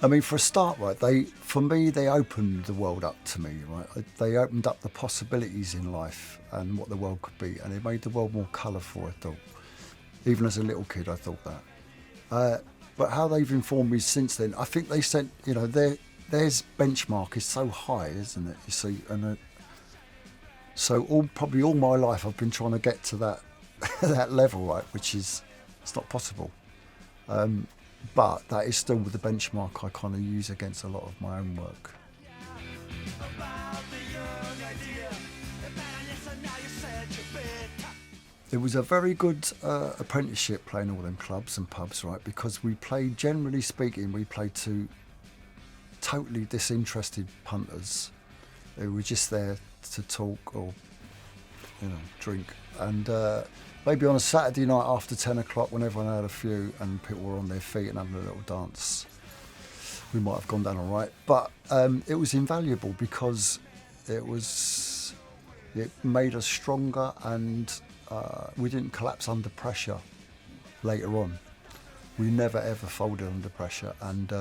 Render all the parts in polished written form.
I mean, for a start, right, for me, they opened the world up to me, right? They opened up the possibilities in life and what the world could be, and it made the world more colourful, I thought. Even as a little kid, I thought that. But how they've informed me since then, I think they said, theirs benchmark is so high, isn't it? You see, and so probably all my life I've been trying to get to that that level, right? Which is, it's not possible. But that is still the benchmark I kind of use against a lot of my own work. It was a very good apprenticeship playing all them clubs and pubs, right? Because we played, generally speaking, we played to totally disinterested punters who were just there to talk or, drink. And maybe on a Saturday night after 10 o'clock when everyone had a few and people were on their feet and having a little dance, we might have gone down all right. But it was invaluable because it made us stronger, and we didn't collapse under pressure later on. We never ever folded under pressure, and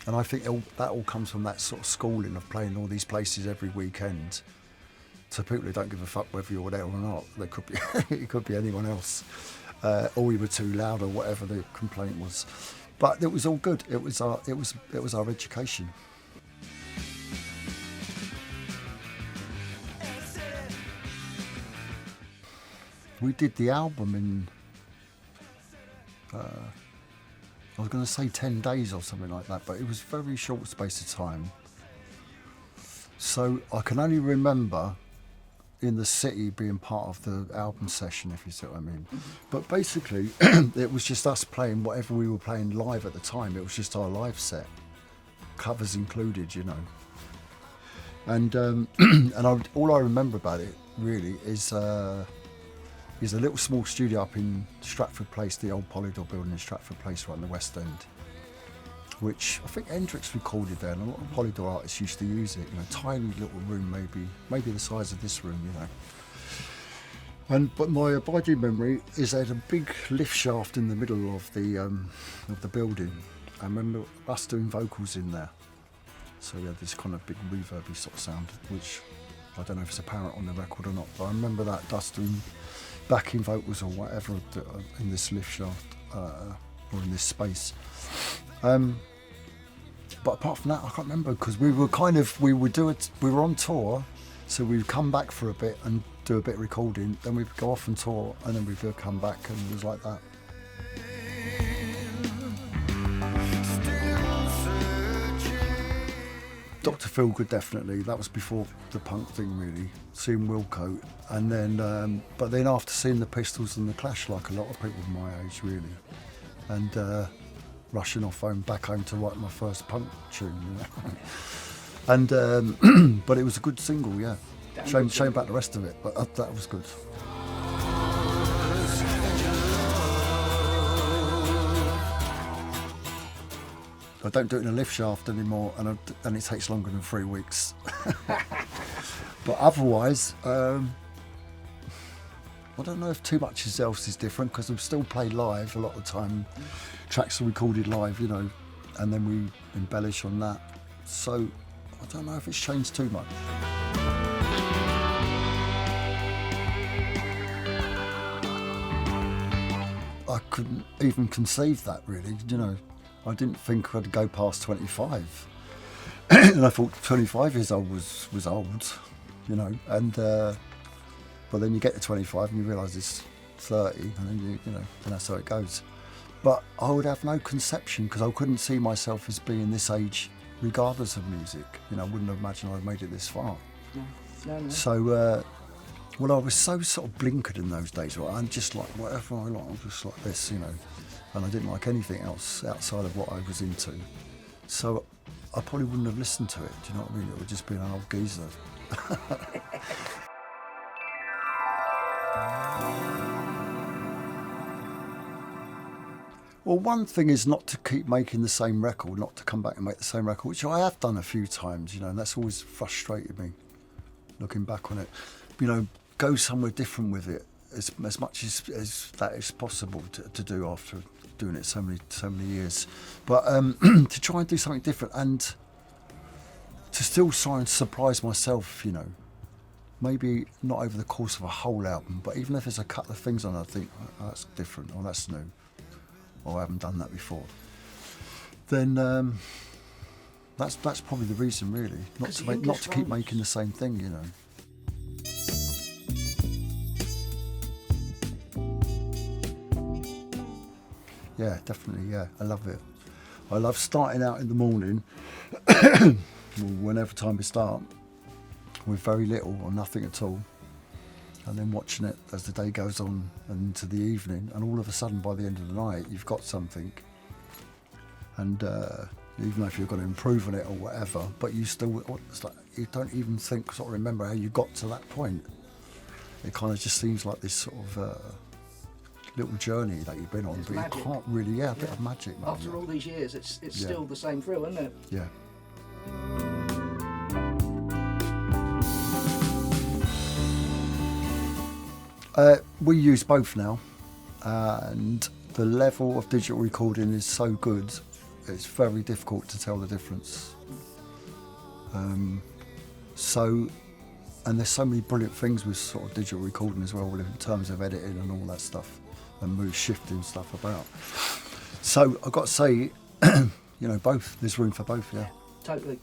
I think that all comes from that sort of schooling of playing all these places every weekend. So people who don't give a fuck whether you're there or not, they could be it could be anyone else, or we were too loud or whatever the complaint was. But it was all good. It was our education. We did the album in, I was going to say 10 days or something like that, but it was a very short space of time. So I can only remember in the city being part of the album session, if you see what I mean. But basically, it was just us playing whatever we were playing live at the time. It was just our live set, covers included, And all I remember about it really is a little small studio up in Stratford Place, the old Polydor building in Stratford Place, right in the West End, which I think Hendrix recorded there, and a lot of Polydor artists used to use it. Tiny little room, maybe the size of this room, But my abiding memory is they had a big lift shaft in the middle of the building. I remember us doing vocals in there, so we had this kind of big reverby sort of sound, which I don't know if it's apparent on the record or not, but I remember that us doing backing vocals or whatever in this lift shaft or in this space. But apart from that, I can't remember, because we were on tour, so we'd come back for a bit and do a bit of recording, then we'd go off on tour, and then we'd come back, and it was like that. Dr. Feelgood, definitely. That was before the punk thing, really. Seeing Wilco, and then, but then after seeing the Pistols and the Clash, like a lot of people my age, really, and rushing off back home to write my first punk tune, and but it was a good single, yeah. Shame about the rest of it, but that was good. I don't do it in a lift shaft anymore, and it takes longer than 3 weeks. But otherwise, I don't know if too much else is different, because we still play live a lot of the time. Tracks are recorded live, and then we embellish on that. So I don't know if it's changed too much. I couldn't even conceive that, really, I didn't think I'd go past 25. And I thought 25 years old was old, and but then you get to 25 and you realise it's 30, and then and that's how it goes. But I would have no conception, because I couldn't see myself as being this age regardless of music. I wouldn't have imagined I'd made it this far. No. So I was so sort of blinkered in those days, right? I'm just like, whatever I like, I'm just like this, and I didn't like anything else outside of what I was into. So I probably wouldn't have listened to it, do you know what I mean? It would just be an old geezer. Well, one thing is not to keep making the same record, not to come back and make the same record, which I have done a few times, and that's always frustrated me, looking back on it. Go somewhere different with it, as much as that is possible to do after doing it so many years. But to try and do something different and to still try and surprise myself, you know, maybe not over the course of a whole album, but even if there's a couple of things on it, I think, oh, that's different, or that's new, or I haven't done that before, then that's probably the reason, really, not to keep making the same thing, you know. Yeah, definitely, yeah, I love it. I love starting out in the morning, whenever time we start, with very little or nothing at all, and then watching it as the day goes on and into the evening, and all of a sudden by the end of the night you've got something, and even though if you're going to improve on it or whatever, but you still, it's like you don't even sort of remember how you got to that point. It kind of just seems like this sort of little journey that you've been on, but magic. You can't really, a bit of magic. Man, After all these years, it's still the same thrill, isn't it? Yeah. We use both now, and the level of digital recording is so good, it's very difficult to tell the difference. And there's so many brilliant things with sort of digital recording as well, in terms of editing and all that stuff, and move shifting stuff about. So I've got to say, you know, both. There's room for both, yeah. Totally.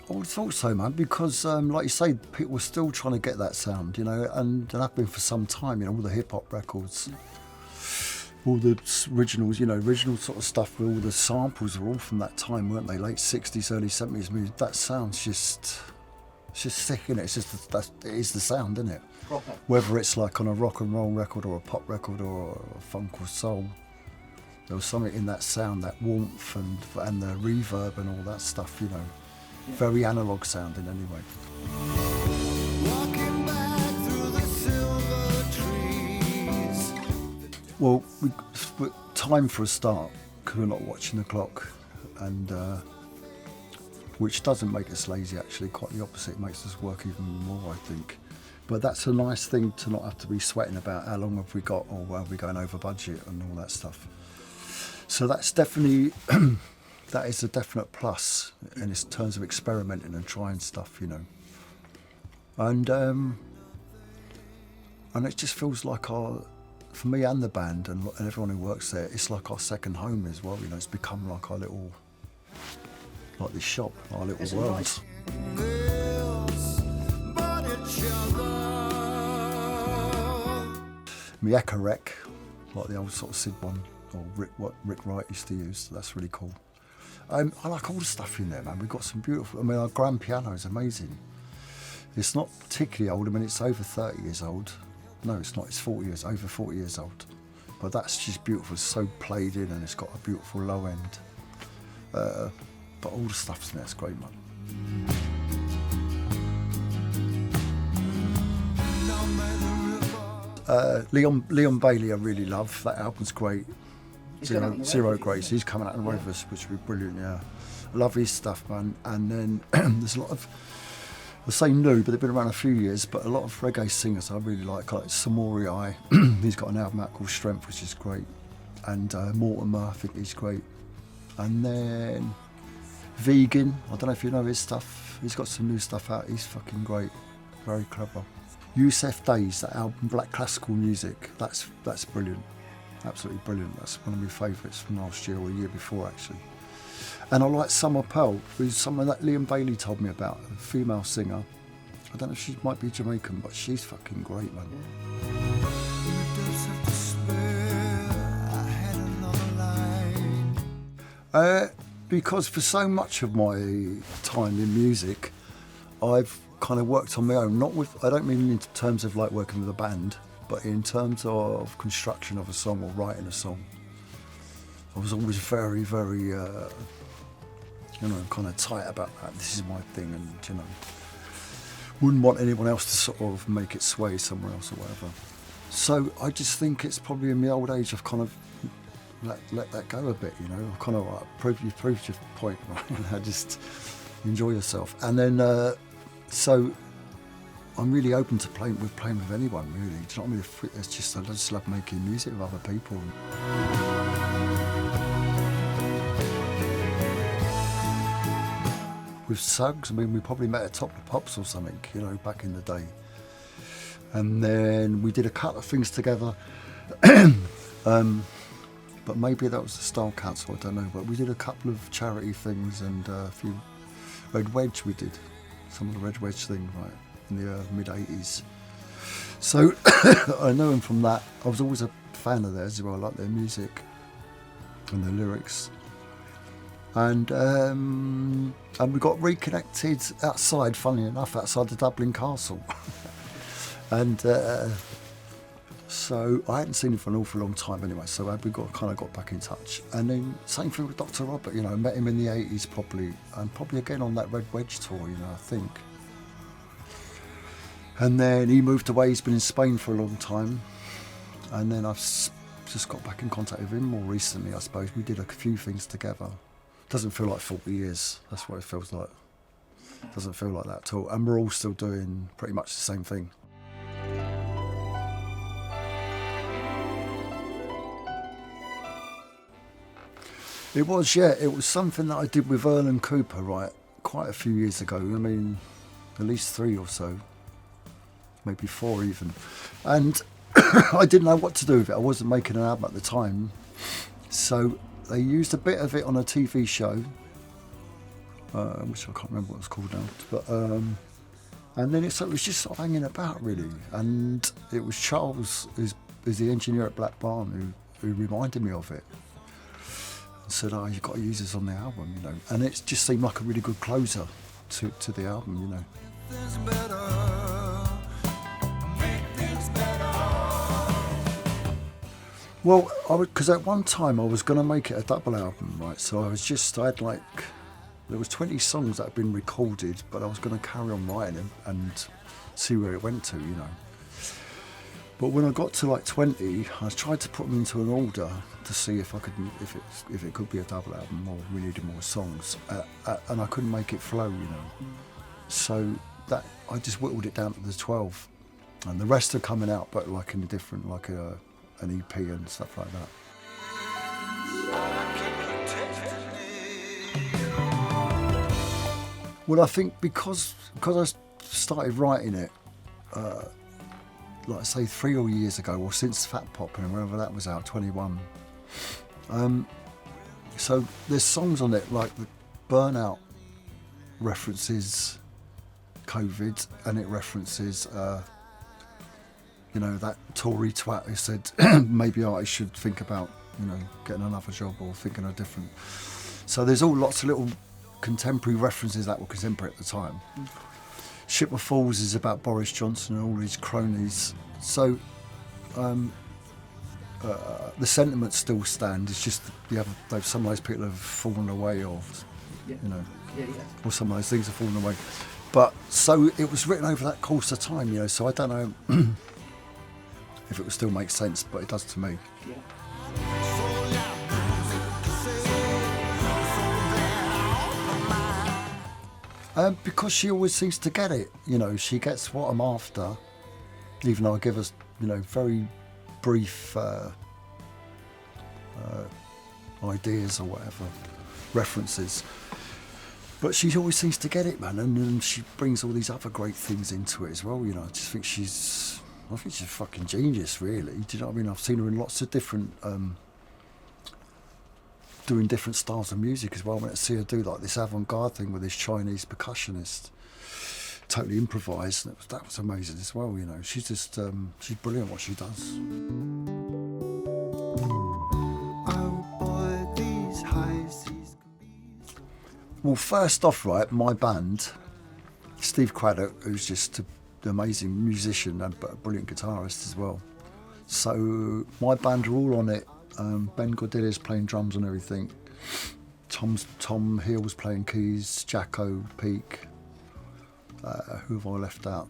I would have thought so, man, because like you say, people were still trying to get that sound, you know, and have been for some time, you know, all the hip-hop records, all the originals, you know, original sort of stuff with all the samples are all from that time, weren't they? Late 60s, early 70s. I mean, that sound's just sick, innit? It's just, it is the sound, isn't it? Proper. Whether it's like on a rock and roll record or a pop record or a funk or soul, there was something in that sound, that warmth and the reverb and all that stuff, you know. Yeah. Very analogue sounding anyway. Walking back through the silver trees. Well, time for a start, because we're not watching the clock, and which doesn't make us lazy, actually, quite the opposite, it makes us work even more, I think. But that's a nice thing, to not have to be sweating about how long have we got, or are we going over budget and all that stuff. So that's definitely that is a definite plus in terms of experimenting and trying stuff, you know. And it just feels like for me and the band and everyone who works there, it's like our second home as well, you know. It's become like our little, like this shop, our little world. Nice. Mieka Rec, like the old sort of Sid one, or what Rick Wright used to use, so that's really cool. I like all the stuff in there, man. We've got some beautiful, I mean, our grand piano is amazing. It's not particularly old, I mean, it's over 30 years old. No, it's not, it's over 40 years old. But that's just beautiful, it's so played in and it's got a beautiful low end. But all the stuff's in there, it's great, man. Leon Bailey I really love, that album's great. Zero Grace, he's coming out in Rovers, which would be brilliant, yeah. I love his stuff, man. And then there's a lot of, I say new, but they've been around a few years, but a lot of reggae singers I really like Samori I, he's got an album out called Strength, which is great. And Mortimer, I think he's great. And then Vegan, I don't know if you know his stuff, he's got some new stuff out, he's fucking great, very clever. Yusef Days, that album, Black Classical Music, that's brilliant. Absolutely brilliant. That's one of my favourites from last year or the year before, actually. And I like Summer Pearl, who's someone that Liam Bailey told me about, a female singer. I don't know if she might be Jamaican, but she's fucking great, man. Because for so much of my time in music, I've kind of worked on my own. I don't mean in terms of like working with a band, but in terms of construction of a song or writing a song, I was always very, very, you know, kind of tight about that. This is my thing, and, you know, wouldn't want anyone else to sort of make it sway somewhere else or whatever. So I just think it's probably in my old age I've kind of let that go a bit, you know. I've kind of like, you've proved your point, right? I just enjoy yourself. And then, so I'm really open to playing with anyone, really. Do you know what I mean? It's just, I just love making music with other people. With Suggs, I mean, we probably met at Top of the Pops or something, you know, back in the day. And then we did a couple of things together. But maybe that was the Style Council, I don't know. But we did a couple of charity things and a few Red Wedge we did. Some of the Red Wedge thing, right, in the mid-80s. So I know him from that. I was always a fan of theirs as well. I like their music and their lyrics. And we got reconnected outside, funnily enough, outside the Dublin Castle. And so I hadn't seen him for an awful long time anyway, so we kind of got back in touch. And then same thing with Dr. Robert, you know, met him in the 80s probably, and probably again on that Red Wedge tour, you know, I think. And then he moved away, he's been in Spain for a long time. And then I've just got back in contact with him more recently, I suppose. We did a few things together. Doesn't feel like 40 years, that's what it feels like. Doesn't feel like that at all. And we're all still doing pretty much the same thing. It was, yeah, it was something that I did with Erlen Cooper, right, quite a few years ago. I mean, at least 3 or so, maybe 4 even. And I didn't know what to do with it. I wasn't making an album at the time. So they used a bit of it on a TV show, which I can't remember what it was called now. But and then it was just sort of hanging about, really. And it was Charles, who's the engineer at Black Barn, who reminded me of it. Said, oh, you've got to use this on the album, you know. And it just seemed like a really good closer to the album, you know. Well, because at one time I was going to make it a double album, right? So there was 20 songs that had been recorded, but I was going to carry on writing them and see where it went to, you know. But when I got to like 20, I tried to put them into an order to see if it could be a double album or we needed more songs, and I couldn't make it flow, you know. So that I just whittled it down to the 12, and the rest are coming out, but like in a different, like an EP and stuff like that. Well, I think because I started writing it. Like I say, 3 or years ago, or since Fat Pop, and whenever that was out, 21. So there's songs on it like the Burnout references COVID, and it references, you know, that Tory twat who said maybe artists should think about, you know, getting another job or thinking of different. So there's all lots of little contemporary references that were contemporary at the time. Ship of Fools is about Boris Johnson and all his cronies. So the sentiments still stand. It's just some of those people have fallen away, or you know, or some of those things have fallen away. But so it was written over that course of time, you know. So I don't know if it would still make sense, but it does to me. Yeah. Because she always seems to get it, you know. She gets what I'm after, even though I give us, you know, very brief ideas or whatever, references. But she always seems to get it, man, and she brings all these other great things into it as well, you know. I think she's a fucking genius, really. Do you know what I mean? I've seen her in lots of different, doing different styles of music as well. I went to see her do like this avant-garde thing with this Chinese percussionist, totally improvised. And that was amazing as well, you know. She's just, she's brilliant what she does. Well, first off, right, my band, Steve Craddock, who's just an amazing musician and a brilliant guitarist as well. So my band are all on it. Ben Gordillia's playing drums and everything. Tom Hill's playing keys. Jacko Peak. Who have I left out?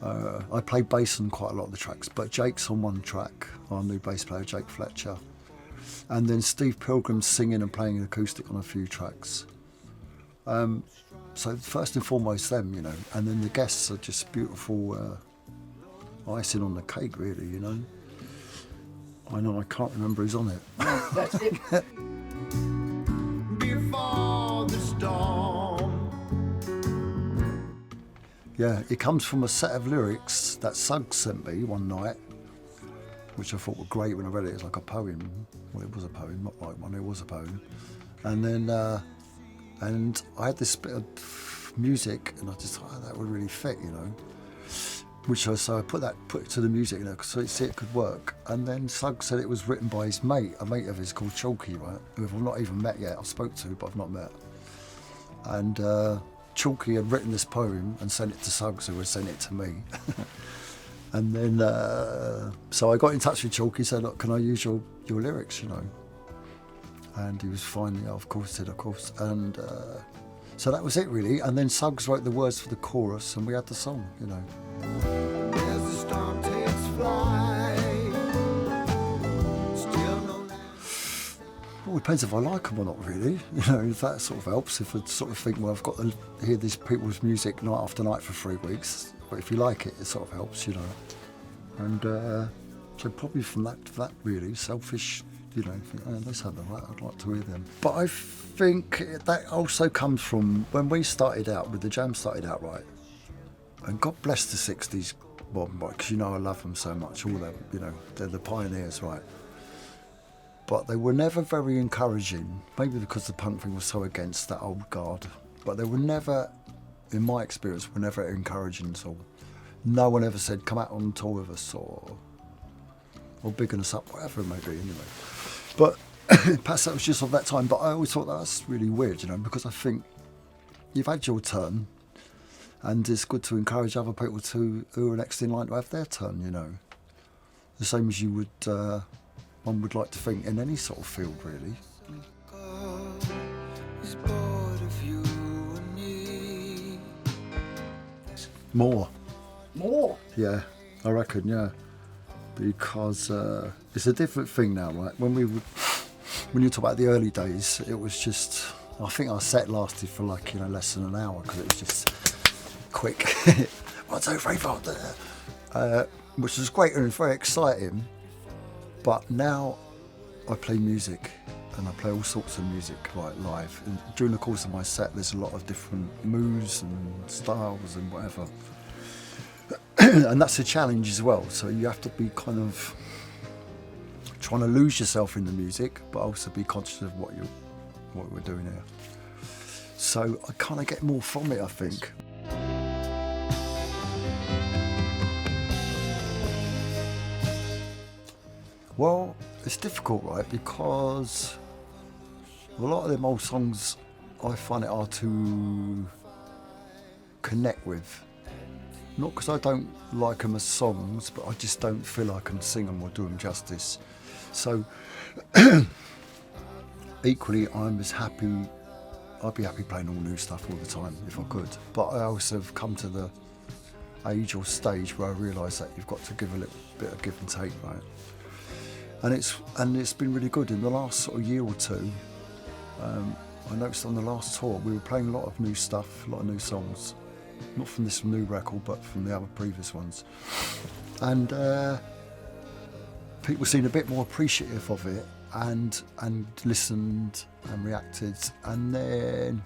I play bass on quite a lot of the tracks, but Jake's on one track. Our new bass player, Jake Fletcher. And then Steve Pilgrim's singing and playing acoustic on a few tracks. So first and foremost them, you know, and then the guests are just beautiful icing on the cake, really, you know. I know I can't remember who's on it. That's it. Before the storm. Yeah, it comes from a set of lyrics that Suggs sent me one night, which I thought were great when I read it. It's like a poem. Well, it was a poem, not like one, it was a poem. And then, and I had this bit of music, and I just thought, oh, that would really fit, you know. So I put it to the music, you know, so it could work. And then Suggs said it was written by his mate, a mate of his called Chalky, right? Who I've not even met yet. I've spoke to, but I've not met. And Chalky had written this poem and sent it to Suggs, who had sent it to me. And then, so I got in touch with Chalky, said, look, can I use your lyrics, you know? And he was fine, yeah, of course, said, of course. And so that was it, really. And then Suggs wrote the words for the chorus, and we had the song, you know. As the storm takes flight, still no land. Well, it depends if I like them or not, really. You know, if that sort of helps. If I sort of think, well, I've got to hear these people's music night after night for 3 weeks. But if you like it, it sort of helps, you know. And so probably from that really, selfish, you know, think, oh, let's have them, right? I'd like to hear them. But I think that also comes from when we started out, with the Jam started out, right? And God bless the 60s, Bob, because you know I love them so much, all them, you know, they're the pioneers, right? But they were never very encouraging, maybe because the punk thing was so against that old guard. But they were never, in my experience, were never encouraging at all. No one ever said, come out on tour with us, or bigging us up, whatever it may be, anyway. But perhaps that was just of that time. But I always thought that's really weird, you know, because I think you've had your turn, and it's good to encourage other people who are next in line to have their turn, you know. The same as you would, one would like to think in any sort of field, really. God is bored of you and me. More, More. I reckon, yeah. Because it's a different thing now, right? When you talk about the early days, it was just, I think our set lasted for like, you know, less than an hour, because it was just quick. 1, 2, 3, 4, which was great and very exciting. But now I play music, and I play all sorts of music, like live. And during the course of my set, there's a lot of different moods and styles and whatever. And that's a challenge as well. So you have to be kind of trying to lose yourself in the music, but also be conscious of what we're doing here. So I kind of get more from it, I think. Well, it's difficult, right? Because a lot of them old songs, I find it hard to connect with. Not because I don't like them as songs, but I just don't feel I can sing them or do them justice. So, equally, I'm as happy, I'd be happy playing all new stuff all the time if I could. But I also have come to the age or stage where I realise that you've got to give a little bit of give and take, right? And it's been really good in the last sort of year or two. I noticed on the last tour we were playing a lot of new stuff, a lot of new songs, not from this new record but from the other previous ones, and people seemed a bit more appreciative of it and listened and reacted, and then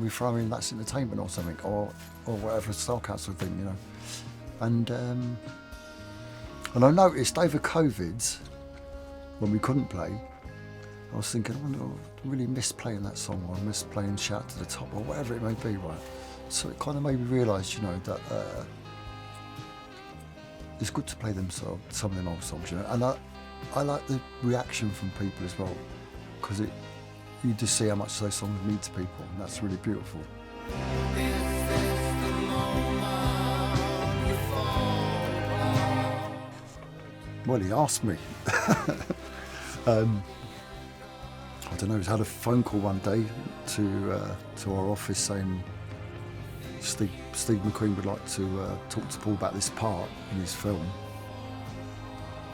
we throw in That's Entertainment or something, or whatever Style Council thing, you know, and I noticed over COVID, when we couldn't play, I was thinking, I really miss playing that song, or I miss playing Shout to the Top, or whatever it may be, right? So it kind of made me realise, you know, that it's good to play them some of them old songs, you know. And I like the reaction from people as well, because you just see how much those songs mean to people, and that's really beautiful. Well, he asked me. I don't know, he's had a phone call one day to our office saying Steve McQueen would like to talk to Paul about this part in his film,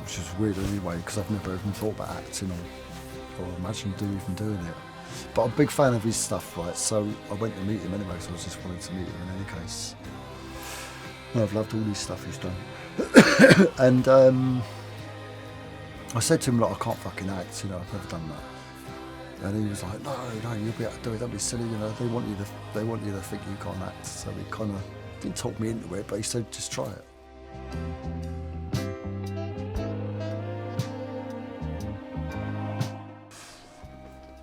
which is weird anyway, because I've never even thought about acting or imagined even doing it. But I'm a big fan of his stuff, right? So I went to meet him anyway, so I was just wanting to meet him in any case. And I've loved all his stuff he's done. And I said to him, like, I can't fucking act, you know, I've never done that. And he was like, no, you'll be able to do it, don't be silly, you know, they want you to think you can't act. So he kind of didn't talk me into it, but he said, just try it.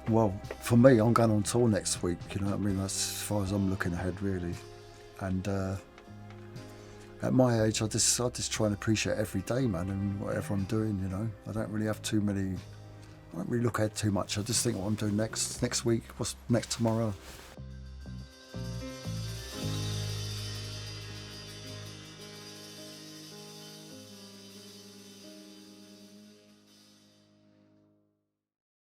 Well, for me, I'm going on tour next week, you know what I mean? That's as far as I'm looking ahead, really. And at my age, I just try and appreciate every day, man, and whatever I'm doing, you know. I don't really have I don't really look ahead too much. I just think what I'm doing next week, what's next tomorrow.